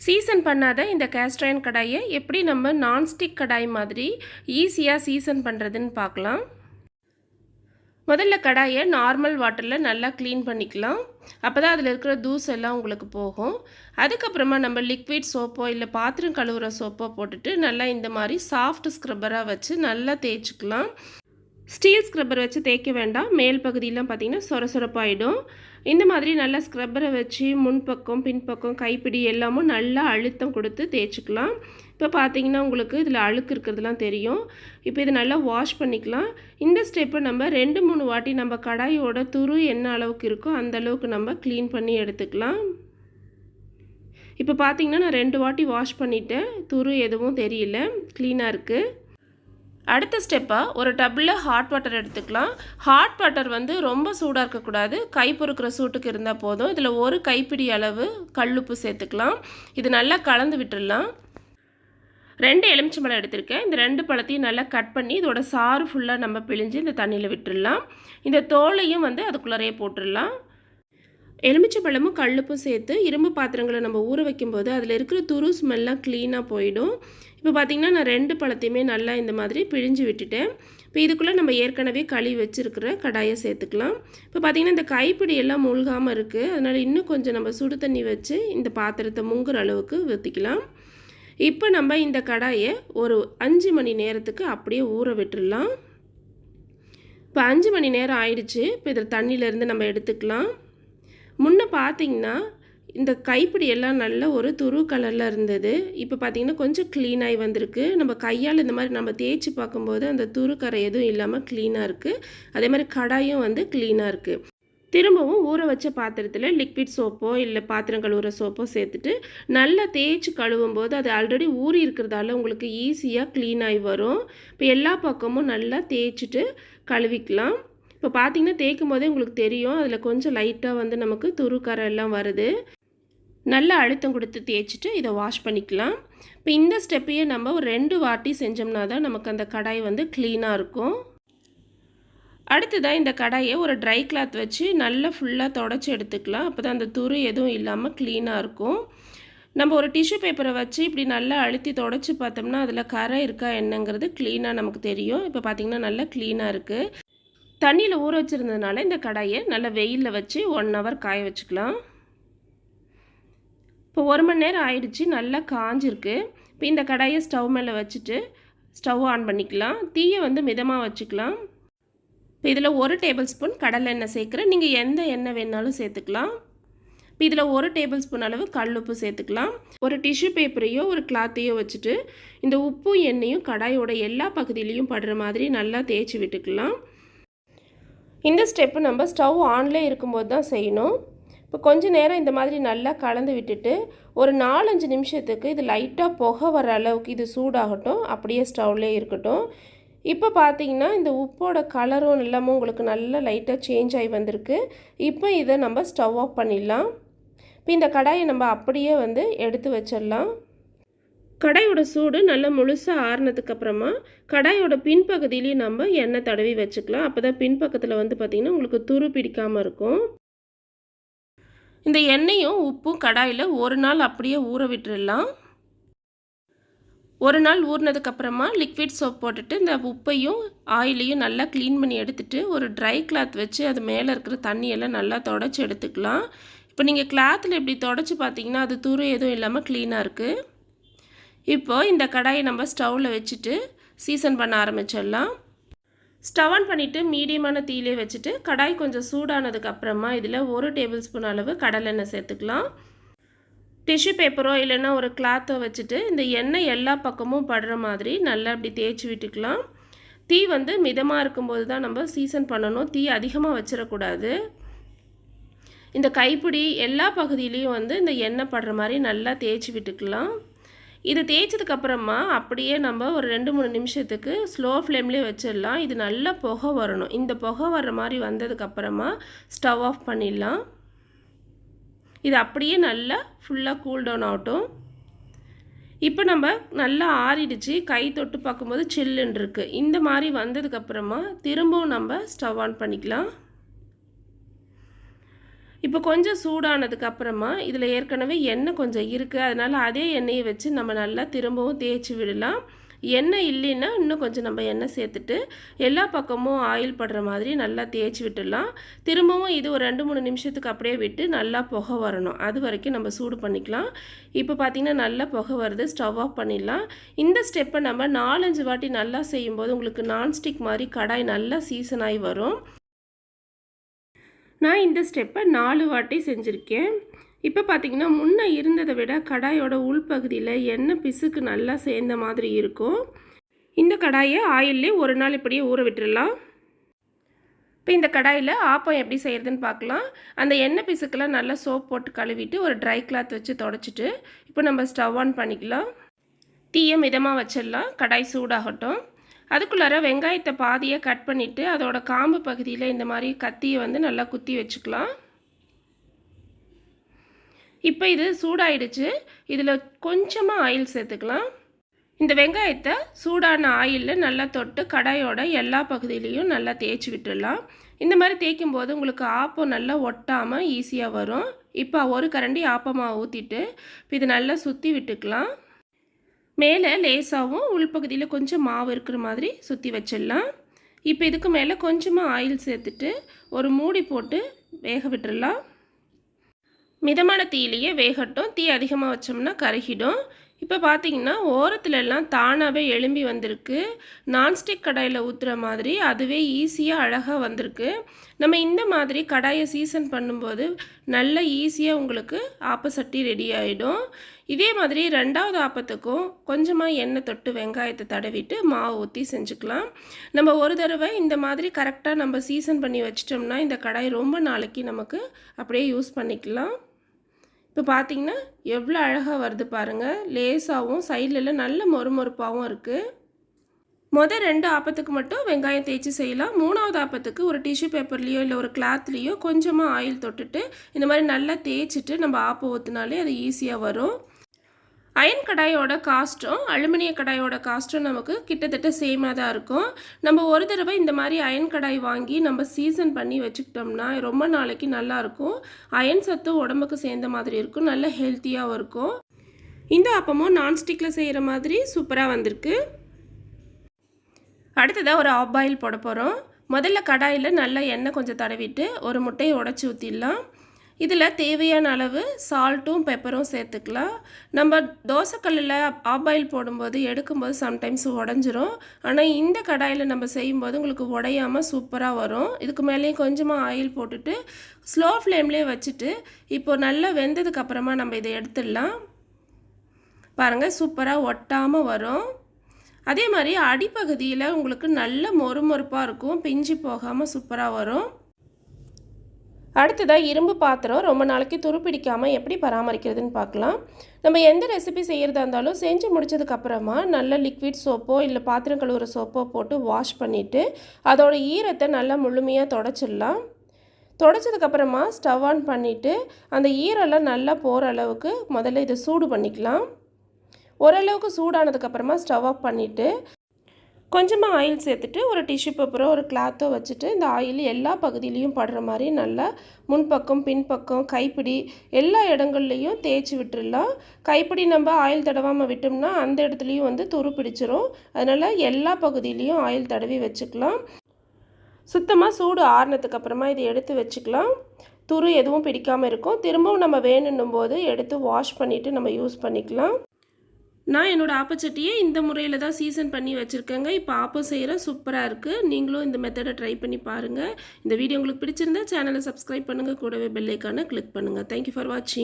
Season பண்ணாத இந்த caste iron கடாயை எப்படி நம்ம நான்ஸ்டிக் கடாய் மாதிரி ஈஸியாக சீசன் பண்ணுறதுன்னு பார்க்கலாம். முதல்ல கடாயை நார்மல் வாட்டரில் நல்லா க்ளீன் பண்ணிக்கலாம். அப்போ தான் அதில் இருக்கிற தூசு எல்லாம் உங்களுக்கு போகும். அதுக்கப்புறமா நம்ம லிக்விட் சோப்போ இல்லை பாத்திரம் கழுவுற சோப்போ போட்டுட்டு நல்லா இந்த மாதிரி சாஃப்ட் ஸ்க்ரப்பராக வச்சு நல்லா தேய்ச்சிக்கலாம். ஸ்டீல் ஸ்க்ரப்பர் வச்சு தேய்க்க வேண்டாம். மேல் பகுதியெலாம் பார்த்திங்கன்னா சொரசொரப்பாயிடும். இந்த மாதிரி நல்லா ஸ்க்ரப்பரை வச்சு முன்பக்கம் பின்பக்கம் கைப்பிடி எல்லாமும் நல்லா அழுத்தம் கொடுத்து தேய்ச்சிக்கலாம். இப்போ பார்த்திங்கன்னா உங்களுக்கு இதில் அழுக்கு இருக்கிறதுலாம் தெரியும். இப்போ இது நல்லா வாஷ் பண்ணிக்கலாம். இந்த ஸ்டெப்பை நம்ம 2-3 வாட்டி நம்ம கடாயோட துரு என்ன அளவுக்கு இருக்கோ அந்த அளவுக்கு நம்ம க்ளீன் பண்ணி எடுத்துக்கலாம். இப்போ பார்த்திங்கன்னா நான் 2 வாட்டி வாஷ் பண்ணிவிட்டேன். துரு எதுவும் தெரியல, க்ளீனாக இருக்குது. அடுத்த ஸ்டெப்பாக ஒரு டப்பில் ஹாட் வாட்டர் எடுத்துக்கலாம். ஹாட் வாட்டர் வந்து ரொம்ப சூடாக இருக்கக்கூடாது, கை பொறுக்கிற சூட்டுக்கு இருந்தால் போதும். இதில் ஒரு கைப்பிடி அளவு கல்லுப்பு சேர்த்துக்கலாம். இது நல்லா கலந்து விட்டுடலாம். 2 எலுமிச்சம்பழம் எடுத்திருக்கேன். இந்த 2 பழத்தையும் நல்லா கட் பண்ணி இதோட சாறு ஃபுல்லாக நம்ம பிழிஞ்சு இந்த தண்ணியில் விட்டுடலாம். இந்த தோலையும் வந்து அதுக்குள்ளறையே போட்டுடலாம். எலுமிச்சம்பழமும் கல்லுப்பும் சேர்த்து இரும்பு பாத்திரங்களை நம்ம ஊற வைக்கும்போது அதில் இருக்கிற துரு ஸ்மெல்லாம் க்ளீனாக போயிடும். இப்போ பார்த்திங்கன்னா நான் 2 பழத்தையுமே நல்லா இந்த மாதிரி பிழிஞ்சு விட்டுட்டேன். இப்போ இதுக்குள்ளே நம்ம ஏற்கனவே கழுவி வச்சுருக்கிற கடாயை சேர்த்துக்கலாம். இப்போ பார்த்திங்கன்னா இந்த கைப்பிடி எல்லாம் மூழ்காமல் இருக்குது. அதனால் இன்னும் கொஞ்சம் நம்ம சுடு தண்ணி வச்சு இந்த பாத்திரத்தை முங்குற அளவுக்கு ஊற்றிக்கலாம். இப்போ நம்ம இந்த கடாயை ஒரு 5 மணி நேரத்துக்கு அப்படியே ஊற விட்டுடலாம். இப்போ 5 மணி நேரம் ஆயிடுச்சு. இப்போ இதில் தண்ணியிலேருந்து நம்ம எடுத்துக்கலாம். முன்ன பார்த்திங்கன்னா இந்த கைப்பிடி எல்லாம் நல்ல ஒரு துரு கலரில் இருந்தது. இப்போ பார்த்திங்கன்னா கொஞ்சம் க்ளீனாகி வந்திருக்கு. நம்ம கையால் இந்த மாதிரி நம்ம தேய்ச்சி பார்க்கும்போது அந்த துரு கரை எதுவும் இல்லாமல் க்ளீனாக இருக்குது. அதே மாதிரி கடாயும் வந்து க்ளீனாக இருக்குது. திரும்பவும் ஊற வச்ச பாத்திரத்தில் லிக்விட் சோப்போ இல்லை பாத்திரம் கழுவுற சோப்போ சேர்த்துட்டு நல்லா தேய்ச்சி கழுவும் போது அது ஆல்ரெடி ஊறி இருக்கிறதால உங்களுக்கு ஈஸியாக க்ளீனாகி வரும். இப்போ எல்லா பக்கமும் நல்லா தேய்ச்சிட்டு கழுவிக்கலாம். இப்போ பார்த்திங்கன்னா தேய்க்கும் போதே உங்களுக்கு தெரியும், அதில் கொஞ்சம் லைட்டாக வந்து நமக்கு துரு கரை எல்லாம் வருது. நல்லா அழுத்தம் கொடுத்து தேய்ச்சிட்டு இதை வாஷ் பண்ணிக்கலாம். இப்போ இந்த ஸ்டெப்பையே நம்ம ஒரு 2 வாட்டி செஞ்சோம்னா தான் நமக்கு அந்த கடாய் வந்து க்ளீனாக இருக்கும். அடுத்ததாக இந்த கடாயை ஒரு ட்ரை கிளாத் வச்சு நல்லா ஃபுல்லாக தொடச்சி எடுத்துக்கலாம். அப்போ தான் அந்த துரு எதுவும் இல்லாமல் க்ளீனாக இருக்கும். நம்ம ஒரு டிஷ்யூ பேப்பரை வச்சு இப்படி நல்லா அழுத்தி தொடச்சி பார்த்தோம்னா அதில் கரை இருக்கா என்னங்கிறது க்ளீனாக நமக்கு தெரியும். இப்போ பார்த்திங்கன்னா நல்லா க்ளீனாக இருக்குது. தண்ணியில் ஊற வச்சுருந்ததுனால இந்த கடாயை நல்லா வெயிலில் வச்சு 1 ஹவர் காய வச்சுக்கலாம். இப்போ 1 மணி நேரம் ஆயிடுச்சு, நல்லா காஞ்சிருக்கு. இப்போ இந்த கடாயை ஸ்டவ் மேலே வச்சுட்டு ஸ்டவ் ஆன் பண்ணிக்கலாம். தீயை வந்து மிதமாக வச்சுக்கலாம். இப்போ இதில் 1 டேபிள் ஸ்பூன் கடலை எண்ணெய் சேர்க்குறேன். நீங்கள் எந்த எண்ணெய் வேணாலும் சேர்த்துக்கலாம். இப்போ இதில் 1 டேபிள் ஸ்பூன் அளவு கல்லுப்பு சேர்த்துக்கலாம். ஒரு டிஷ்யூ பேப்பரையோ ஒரு கிளாத்தையோ வச்சுட்டு இந்த உப்பும் எண்ணெயும் கடாயோட எல்லா பகுதியிலையும் படுற மாதிரி நல்லா தேய்ச்சி விட்டுக்கலாம். இந்த ஸ்டெப்பு நம்ம ஸ்டவ் ஆன்லேயே இருக்கும்போது தான் செய்யணும். இப்போ கொஞ்சம் நேரம் இந்த மாதிரி நல்லா கலந்து விட்டுட்டு ஒரு 4-5 நிமிஷத்துக்கு இது லைட்டாக புகை வர அளவுக்கு இது சூடாகட்டும். அப்படியே ஸ்டவ்லேயே இருக்கட்டும். இப்போ பார்த்திங்கன்னா இந்த உப்போட கலரும் எல்லாமே உங்களுக்கு நல்லா லைட்டாக சேஞ்ச் ஆகி வந்திருக்கு. இப்போ இதை நம்ம ஸ்டவ் ஆஃப் பண்ணிடலாம். இப்போ இந்த கடாயை நம்ம அப்படியே வந்து எடுத்து வச்சிடலாம். கடாயோட சூடு நல்லா முழுசாக ஆறுனதுக்கு அப்புறமா கடாயோட பின்பகுதியிலையும் நம்ம எண்ணெய் தடவி வச்சுக்கலாம். அப்போ தான் பின்பக்கத்தில் வந்து பார்த்திங்கன்னா உங்களுக்கு துரு பிடிக்காமல் இருக்கும். இந்த எண்ணெயும் உப்பும் கடாயில் 1 நாள் அப்படியே ஊற விட்டுடலாம். 1 நாள் ஊறினதுக்கப்புறமா லிக்விட் சோப் போட்டுட்டு இந்த உப்பையும் ஆயிலையும் நல்லா க்ளீன் பண்ணி எடுத்துகிட்டு ஒரு ட்ரை கிளாத் வச்சு அது மேலே இருக்கிற தண்ணியெல்லாம் நல்லா தொடச்சி எடுத்துக்கலாம். இப்போ நீங்கள் கிளாத்தில் இப்படி தொடச்சி பார்த்தீங்கன்னா அது துரு எதுவும் இல்லாமல் க்ளீனாக இருக்குது. இப்போது இந்த கடாயை நம்ம ஸ்டவ்வில் வச்சுட்டு சீசன் பண்ண ஆரம்பிச்சிடலாம். ஸ்டவ் ஆன் பண்ணிவிட்டு மீடியமான தீயிலே வச்சுட்டு கடாய் கொஞ்சம் சூடானதுக்கப்புறமா இதில் 1 டேபிள் ஸ்பூன் அளவு கடலெண்ணெய் சேர்த்துக்கலாம். டிஷ்யூ பேப்பரோ இல்லைன்னா ஒரு கிளாத்தோ வச்சுட்டு இந்த எண்ணெய் எல்லா பக்கமும் படுற மாதிரி நல்லா அப்படி தேய்ச்சி விட்டுக்கலாம். தீ வந்து மிதமாக இருக்கும்போது தான் நம்ம சீசன் பண்ணணும். தீ அதிகமாக வச்சிடக்கூடாது. இந்த கைப்பிடி எல்லா பகுதியிலையும் வந்து இந்த எண்ணெய் படுற மாதிரி நல்லா தேய்ச்சி விட்டுக்கலாம். இது தேய்ச்சதுக்கப்புறமா அப்படியே நம்ம ஒரு 2-3 நிமிஷத்துக்கு ஸ்லோ ஃப்ளேம்லேயே வச்சிடலாம். இது நல்லா புகை வரணும். இந்த புகை வர்ற மாதிரி வந்ததுக்கப்புறமா ஸ்டவ் ஆஃப் பண்ணிடலாம். இது அப்படியே நல்லா ஃபுல்லாக கூல் டவுன் ஆகட்டும். இப்போ நம்ம நல்லா ஆறிடுச்சு. கை தொட்டு பார்க்கும்போது சில்லுன்னு இருக்குது. இந்த மாதிரி வந்ததுக்கப்புறமா திரும்பவும் நம்ம ஸ்டவ் ஆன் பண்ணிக்கலாம். இப்போ கொஞ்சம் சூடானதுக்கு அப்புறமா இதில் ஏற்கனவே எண்ணெய் கொஞ்சம் இருக்குது, அதனால் அதே எண்ணெயை வச்சு நம்ம நல்லா திரும்பவும் தேய்ச்சி விடலாம். எண்ணெய் இல்லைன்னா இன்னும் கொஞ்சம் நம்ம எண்ணெய் சேர்த்துட்டு எல்லா பக்கமும் ஆயில் படுற மாதிரி நல்லா தேய்ச்சி விட்டுடலாம். திரும்பவும் இது ஒரு 2-3 நிமிஷத்துக்கு அப்படியே விட்டு நல்லா புகை வரணும், அது வரைக்கும் நம்ம சூடு பண்ணிக்கலாம். இப்போ பார்த்திங்கன்னா நல்லா புகை வருது, ஸ்டவ் ஆஃப் பண்ணிடலாம். இந்த ஸ்டெப்பை நம்ம 4-5 வாட்டி நல்லா செய்யும்போது உங்களுக்கு நான்ஸ்டிக் மாதிரி கடாய் நல்லா சீசன் ஆகி வரும். நான் இந்த ஸ்டெப்பை 4 வாட்டி செஞ்சுருக்கேன். இப்போ பார்த்திங்கன்னா முன்னே இருந்ததை விட கடாயோட உள்பகுதியில் எண்ணெய் பிசுக்கு நல்லா சேர்ந்த மாதிரி இருக்கும். இந்த கடாயை ஆயிலே ஒரு நாள் இப்படியே ஊற விட்டுடலாம். இப்போ இந்த கடாயில் ஆப்பம் எப்படி செய்கிறதுன்னு பார்க்கலாம். அந்த எண்ணெய் பிசுக்கெல்லாம் நல்லா சோப் போட்டு கழுவிட்டு ஒரு ட்ரை கிளாத் வச்சு தொடச்சிட்டு இப்போ நம்ம ஸ்டவ் ஆன் பண்ணிக்கலாம். தீயை மிதமாக வச்சிடலாம், கடாய் சூடாகட்டும். அதுக்குள்ளார வெங்காயத்தை பாதியை கட் பண்ணிவிட்டு அதோட காம்பு பகுதியில் இந்த மாதிரி கத்தியை வந்து நல்லா குத்தி வச்சுக்கலாம். இப்போ இது சூடாயிடுச்சு, இதில் கொஞ்சமாக ஆயில் சேர்த்துக்கலாம். இந்த வெங்காயத்தை சூடான ஆயிலில் நல்லா தொட்டு கடாயோட எல்லா பகுதியிலையும் நல்லா தேய்ச்சி விட்டுடலாம். இந்த மாதிரி தேய்க்கும் போது உங்களுக்கு ஆப்பம் நல்லா ஒட்டாமல் ஈஸியாக வரும். இப்போ ஒரு கரண்டி ஆப்பமாக ஊற்றிட்டு இப்போ இது நல்லா சுற்றி விட்டுக்கலாம். மேலே லேசாகவும் உள்பகுதியில் கொஞ்சம் மாவு இருக்கிற மாதிரி சுற்றி வச்சிடலாம். இப்போ இதுக்கு மேலே கொஞ்சமாக ஆயில் சேர்த்துட்டு ஒரு மூடி போட்டு வேக விட்டுடலாம். மிதமான தீயிலேயே வேகட்டும், தீ அதிகமாக வச்சோம்னா கருகிடும். இப்போ பார்த்திங்கன்னா ஓரத்துலலாம் தானாகவே எழும்பி வந்திருக்கு. நான்ஸ்டிக் கடாயில் ஊற்றுற மாதிரி அதுவே ஈஸியாக அழகாக வந்திருக்கு. நம்ம இந்த மாதிரி கடாயை சீசன் பண்ணும்போது நல்ல ஈஸியாக உங்களுக்கு ஆப்பசட்டி ரெடி ஆகிடும். இதே மாதிரி 2வது ஆப்பத்துக்கும் கொஞ்சமாக எண்ணெய் தொட்டு வெங்காயத்தை தடவிட்டு மாவு ஊற்றி செஞ்சுக்கலாம். நம்ம ஒரு தடவை இந்த மாதிரி கரெக்டாக நம்ம சீசன் பண்ணி வச்சிட்டோம்னா இந்த கடாய் ரொம்ப நாளைக்கு நமக்கு அப்படியே யூஸ் பண்ணிக்கலாம். இப்போ பார்த்திங்கன்னா எவ்வளோ அழகாக வருது பாருங்கள். லேசாகவும் சைட்லலாம் நல்ல மொறுமொறுப்பாகவும் இருக்குது. மொதல் 2 ஆப்பத்துக்கு மட்டும் வெங்காயம் தேய்ச்சி செய்யலாம். 3வது ஆப்பத்துக்கு ஒரு டிஷ்யூ பேப்பர்லேயோ இல்லை ஒரு கிளாத்லேயோ கொஞ்சமாக ஆயில் தொட்டுட்டு இந்த மாதிரி நல்லா தேய்ச்சிட்டு நம்ம ஆப்பம் ஊற்றினாலே அது ஈஸியாக வரும். அயன் கடாயோட காஸ்ட்டும் அலுமினிய கடாயோட காஸ்ட்டும் நமக்கு கிட்டத்தட்ட சேமாக தான் இருக்கும். நம்ம ஒரு தடவை இந்த மாதிரி அயன் கடாய் வாங்கி நம்ம சீசன் பண்ணி வச்சுக்கிட்டோம்னா ரொம்ப நாளைக்கு நல்லாயிருக்கும். அயன் சத்து உடம்புக்கு சேர்ந்த மாதிரி இருக்கும், நல்ல ஹெல்த்தியாகவும் இருக்கும். இந்த ஆப்பமும் நான்ஸ்டிக்கில் செய்கிற மாதிரி சூப்பராக வந்திருக்கு. அடுத்ததாக ஒரு ஆஃப் பாயில் போட போகிறோம். முதல்ல கடாயில் நல்லா எண்ணெய் கொஞ்சம் தடவிட்டு ஒரு முட்டையை உடச்சி ஊற்றிடலாம். இதில் தேவையான அளவு சால்ட்டும் பெப்பரும் சேர்த்துக்கலாம். நம்ம தோசைக்கல்லில் ஆஃப் பாயில் போடும்போது எடுக்கும்போது சம்டைம்ஸ் உடஞ்சிரும். ஆனால் இந்த கடாயில் நம்ம செய்யும்போது உங்களுக்கு உடையாமல் சூப்பராக வரும். இதுக்கு மேலேயும் கொஞ்சமாக ஆயில் போட்டுட்டு ஸ்லோ ஃப்ளேம்லேயே வச்சுட்டு இப்போ நல்லா வெந்ததுக்கப்புறமா நம்ம இதை எடுத்துடலாம். பாருங்கள், சூப்பராக ஒட்டாமல் வரும். அதே மாதிரி அடிப்பகுதியில் உங்களுக்கு நல்ல மொறுமொறுப்பாக இருக்கும், பிஞ்சு போகாமல் சூப்பராக வரும். அடுத்ததாக இரும்பு பாத்திரம் ரொம்ப நாளைக்கு துருப்பிடிக்காமல் எப்படி பராமரிக்கிறதுன்னு பார்க்கலாம். நம்ம எந்த ரெசிபி செய்கிறதா இருந்தாலும் செஞ்சு முடிச்சதுக்கப்புறமா நல்ல லிக்விட் சோப்போ இல்லை பாத்திரம் கழுவுற சோப்போ போட்டு வாஷ் பண்ணிவிட்டு அதோட ஈரத்தை நல்லா முழுமையாக தொடச்சிடலாம். தொடச்சதுக்கப்புறமா ஸ்டவ் ஆன் பண்ணிவிட்டு அந்த ஈரெல்லாம் நல்லா போகிற அளவுக்கு முதல்ல இதை சூடு பண்ணிக்கலாம். ஓரளவுக்கு சூடானதுக்கப்புறமா ஸ்டவ் ஆஃப் பண்ணிவிட்டு கொஞ்சமாக ஆயில் சேர்த்துட்டு ஒரு டிஷ்யூ பேப்பரோ ஒரு கிளாத்தோ வச்சுட்டு இந்த ஆயில் எல்லா பகுதியிலையும் படுற மாதிரி நல்லா முன்பக்கம் பின்பக்கம் கைப்பிடி எல்லா இடங்கள்லையும் தேய்ச்சி விட்டுடலாம். கைப்பிடி நம்ம ஆயில் தடவாமல் விட்டோம்னா அந்த இடத்துலையும் வந்து துரு பிடிச்சிரும். அதனால் எல்லா பகுதியிலையும் ஆயில் தடவி வச்சுக்கலாம். சுத்தமாக சூடு ஆறுனதுக்கப்புறமா இதை எடுத்து வச்சுக்கலாம். துரு எதுவும் பிடிக்காமல் இருக்கும். திரும்பவும் நம்ம வேணுன்னும் போது எடுத்து வாஷ் பண்ணிவிட்டு நம்ம யூஸ் பண்ணிக்கலாம். நான் என்னோடய ஆப்பச்சட்டியை இந்த முறையில் தான் சீசன் பண்ணி வச்சுருக்கேங்க. இப்போ ஆப்பம் செய்கிற சூப்பராக இருக்குது. நீங்களும் இந்த மெத்தடை ட்ரை பண்ணி பாருங்கள். இந்த வீடியோ உங்களுக்கு பிடிச்சிருந்தா சேனலை சப்ஸ்கிரைப் பண்ணுங்கள், கூடவே பெல் ஐக்கானை கிளிக் பண்ணுங்கள். தேங்க்யூ ஃபார் வாட்சிங்.